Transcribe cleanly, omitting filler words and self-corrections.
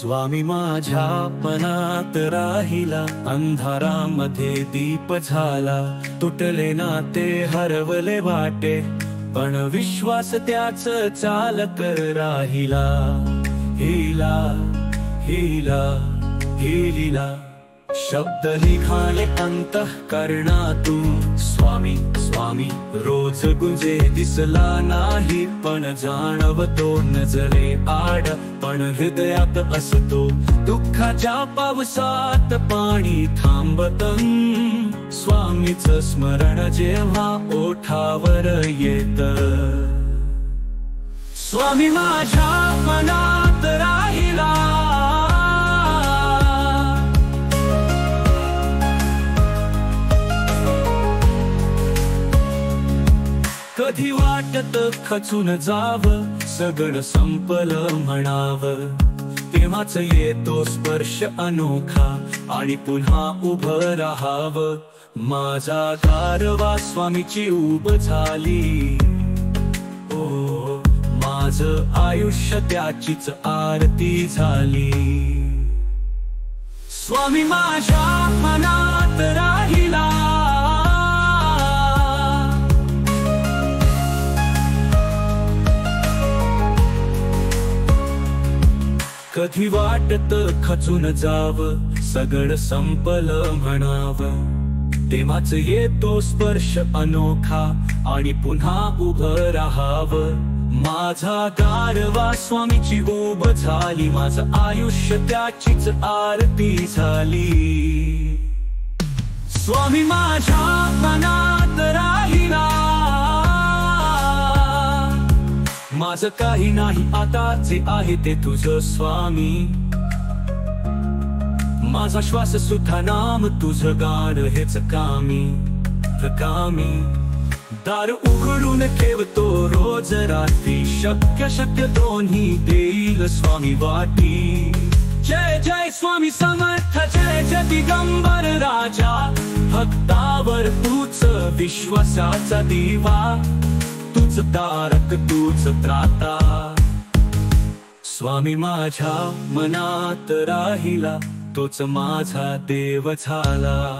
स्वामी माझ्या मनात राहिला, अंधारामध्ये दीप झाला. तुटले नाते हरवले वाटे, पण विश्वास त्याच चालत राहिला. हिला हिला हिला शब्द निघाले अंतःकरणातून, स्वामी स्वामी रोज गुंजे. दिसला नाही पण जाणवतो, नजरे आड पण हृदयात असतो. दुःखाच्या पावसात पाणी थांबत, स्वामीच स्मरण जेव्हा ओठावर येत. स्वामी माझ्या मनात राहिला, कधी वाटत खचून जावं, सगळं संपलं म्हणावं. तेव्हाच येतो स्पर्श अनोखा, आणि पुन्हा उभं राहावं. माझा गारवा स्वामीची उब झाली, ओ माझं आयुष्य त्याचीच आरती झाली. स्वामी माझ्या मनात राहिला, कधी वाटत खचून जावं, सगळं संपलं म्हणावं. तेव्हाच येतो स्पर्श अनोखा, आणि पुन्हा उभं राहावं. माझा गारवा स्वामीची उब झाली, माझं आयुष्य त्याचीच आरती झाली. स्वामी माझ्या मनात राहिला, माझं काही नाही आता, जे आहे ते तुझं स्वामी. माझा श्वास सुद्धा नाम तुझं गाणं हेच कामी कामी. दार उघडून ठेवतो रोज रात्री, शक्य शक्य दोन्ही देईल स्वामी वाटी. जय जय स्वामी समर्थ, जय जय दिगंबर राजा. भक्तावर तूच विश्वासाचा दिवा, तूच तारक तूच त्राता. स्वामी माझ्या मनात राहिला, तोच माझा देव झाला.